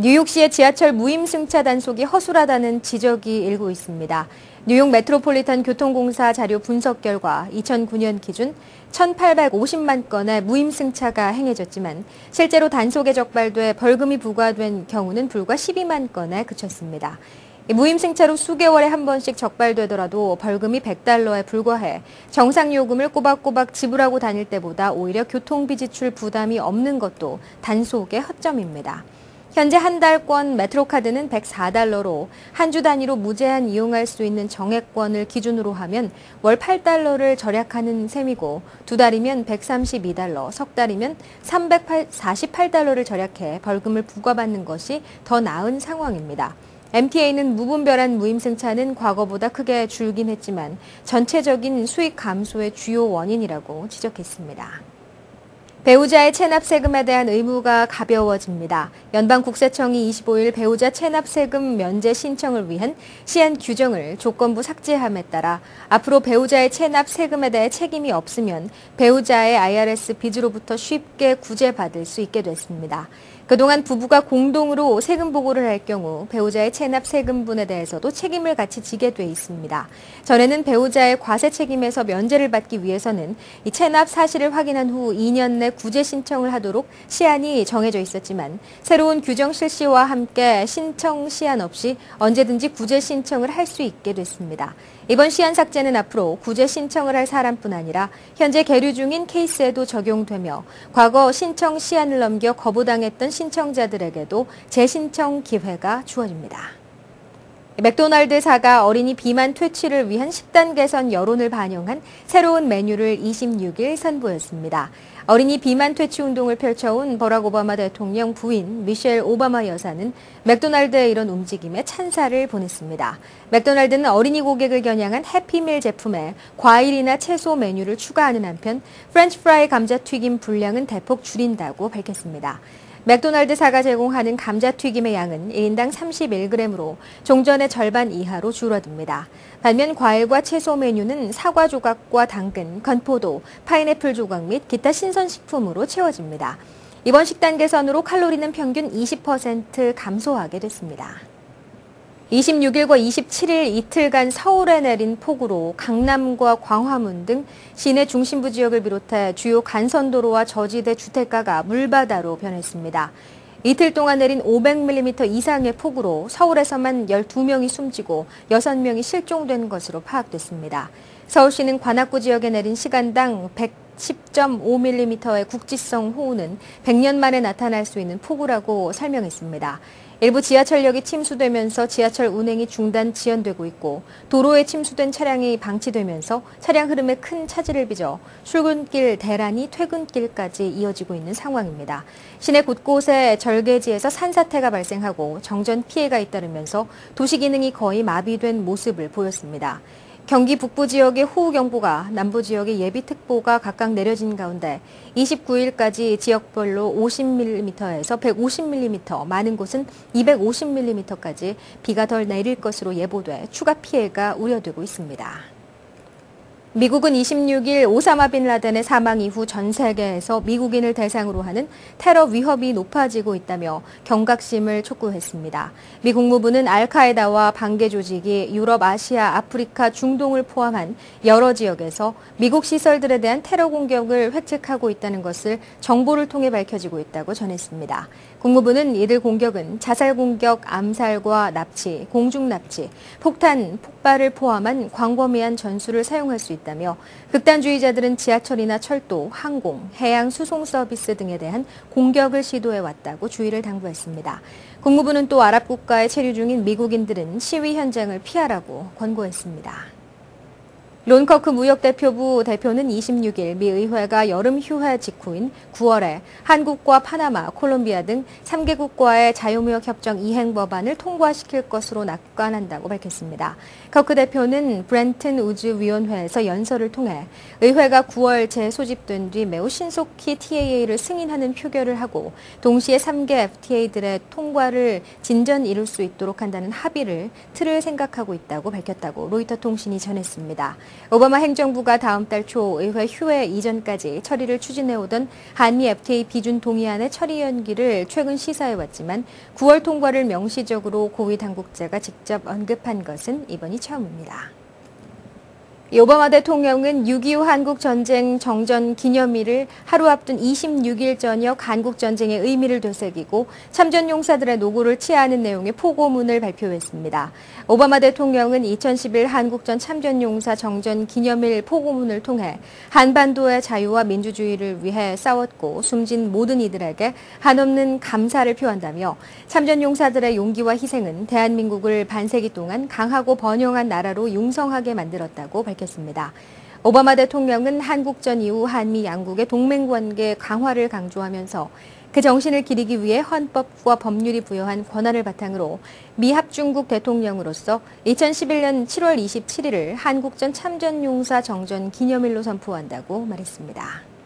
뉴욕시의 지하철 무임승차 단속이 허술하다는 지적이 일고 있습니다. 뉴욕 메트로폴리탄 교통공사 자료 분석 결과 2009년 기준 1,850만 건의 무임승차가 행해졌지만 실제로 단속에 적발돼 벌금이 부과된 경우는 불과 12만 건에 그쳤습니다. 무임승차로 수개월에 한 번씩 적발되더라도 벌금이 $100에 불과해 정상 요금을 꼬박꼬박 지불하고 다닐 때보다 오히려 교통비 지출 부담이 없는 것도 단속의 허점입니다. 현재 한 달권 메트로카드는 $104로 한 주 단위로 무제한 이용할 수 있는 정액권을 기준으로 하면 월 $8를 절약하는 셈이고 두 달이면 $132, 석 달이면 $348를 절약해 벌금을 부과받는 것이 더 나은 상황입니다. MTA는 무분별한 무임승차는 과거보다 크게 줄긴 했지만 전체적인 수익 감소의 주요 원인이라고 지적했습니다. 배우자의 체납 세금에 대한 의무가 가벼워집니다. 연방국세청이 25일 배우자 체납 세금 면제 신청을 위한 시한 규정을 조건부 삭제함에 따라 앞으로 배우자의 체납 세금에 대해 책임이 없으면 배우자의 IRS 빚으로부터 쉽게 구제받을 수 있게 됐습니다. 그동안 부부가 공동으로 세금 보고를 할 경우 배우자의 체납 세금분에 대해서도 책임을 같이 지게 돼 있습니다. 전에는 배우자의 과세 책임에서 면제를 받기 위해서는 이 체납 사실을 확인한 후 2년 내 구제 신청을 하도록 시한이 정해져 있었지만 새로운 규정 실시와 함께 신청 시한 없이 언제든지 구제 신청을 할 수 있게 됐습니다. 이번 시한 삭제는 앞으로 구제 신청을 할 사람뿐 아니라 현재 계류 중인 케이스에도 적용되며 과거 신청 시한을 넘겨 거부당했던 신청자들에게도 재신청 기회가 주어집니다. 맥도날드사가 어린이 비만 퇴치를 위한 식단 개선 여론을 반영한 새로운 메뉴를 26일 선보였습니다. 어린이 비만 퇴치 운동을 펼쳐온 버락 오바마 대통령 부인 미셸 오바마 여사는 맥도날드의 이런 움직임에 찬사를 보냈습니다. 맥도날드는 어린이 고객을 겨냥한 해피밀 제품에 과일이나 채소 메뉴를 추가하는 한편 프렌치 프라이 감자튀김 분량은 대폭 줄인다고 밝혔습니다. 맥도날드사가 제공하는 감자튀김의 양은 1인당 31g으로 종전의 절반 이하로 줄어듭니다. 반면 과일과 채소 메뉴는 사과 조각과 당근, 건포도, 파인애플 조각 및 기타 신선식품으로 채워집니다. 이번 식단 개선으로 칼로리는 평균 20% 감소하게 됐습니다. 26일과 27일 이틀간 서울에 내린 폭우로 강남과 광화문 등 시내 중심부 지역을 비롯해 주요 간선도로와 저지대 주택가가 물바다로 변했습니다. 이틀 동안 내린 500mm 이상의 폭우로 서울에서만 12명이 숨지고 6명이 실종된 것으로 파악됐습니다. 서울시는 관악구 지역에 내린 시간당 110.5mm의 국지성 호우는 100년 만에 나타날 수 있는 폭우라고 설명했습니다. 일부 지하철역이 침수되면서 지하철 운행이 중단 지연되고 있고 도로에 침수된 차량이 방치되면서 차량 흐름에 큰 차질을 빚어 출근길 대란이 퇴근길까지 이어지고 있는 상황입니다. 시내 곳곳에 절개지에서 산사태가 발생하고 정전 피해가 잇따르면서 도시 기능이 거의 마비된 모습을 보였습니다. 경기 북부 지역의 호우경보가, 남부 지역의 예비특보가 각각 내려진 가운데 29일까지 지역별로 50mm에서 150mm, 많은 곳은 250mm까지 비가 덜 내릴 것으로 예보돼 추가 피해가 우려되고 있습니다. 미국은 26일 오사마 빈 라덴의 사망 이후 전 세계에서 미국인을 대상으로 하는 테러 위협이 높아지고 있다며 경각심을 촉구했습니다. 미 국무부는 알카에다와 반개 조직이 유럽, 아시아, 아프리카, 중동을 포함한 여러 지역에서 미국 시설들에 대한 테러 공격을 획책하고 있다는 것을 정보를 통해 밝혀지고 있다고 전했습니다. 국무부는 이들 공격은 자살 공격, 암살과 납치, 공중 납치, 폭탄, 폭발을 포함한 광범위한 전술을 사용할 수 있다며 극단주의자들은 지하철이나 철도, 항공, 해양 수송 서비스 등에 대한 공격을 시도해왔다고 주의를 당부했습니다. 국무부는 또 아랍 국가에 체류 중인 미국인들은 시위 현장을 피하라고 권고했습니다. 론커크 무역대표부 대표는 26일 미 의회가 여름 휴회 직후인 9월에 한국과 파나마, 콜롬비아 등 3개국과의 자유무역 협정 이행 법안을 통과시킬 것으로 낙관한다고 밝혔습니다. 커크 대표는 브렌튼 우즈 위원회에서 연설을 통해 의회가 9월 재소집된 뒤 매우 신속히 TAA를 승인하는 표결을 하고 동시에 3개 FTA들의 통과를 진전 이룰 수 있도록 한다는 합의를 틀을 생각하고 있다고 밝혔다고 로이터 통신이 전했습니다. 오바마 행정부가 다음 달 초 의회 휴회 이전까지 처리를 추진해오던 한미 FTA 비준 동의안의 처리 연기를 최근 시사해왔지만 9월 통과를 명시적으로 고위 당국자가 직접 언급한 것은 이번이 처음입니다. 오바마 대통령은 6.25 한국전쟁 정전 기념일을 하루 앞둔 26일 저녁 한국전쟁의 의미를 되새기고 참전용사들의 노고를 치하하는 내용의 포고문을 발표했습니다. 오바마 대통령은 2011 한국전 참전용사 정전 기념일 포고문을 통해 한반도의 자유와 민주주의를 위해 싸웠고 숨진 모든 이들에게 한없는 감사를 표한다며 참전용사들의 용기와 희생은 대한민국을 반세기 동안 강하고 번영한 나라로 융성하게 만들었다고 밝혔습니다. 오바마 대통령은 한국전 이후 한미 양국의 동맹관계 강화를 강조하면서 그 정신을 기리기 위해 헌법과 법률이 부여한 권한을 바탕으로 미 합중국 대통령으로서 2011년 7월 27일을 한국전 참전용사 정전 기념일로 선포한다고 말했습니다.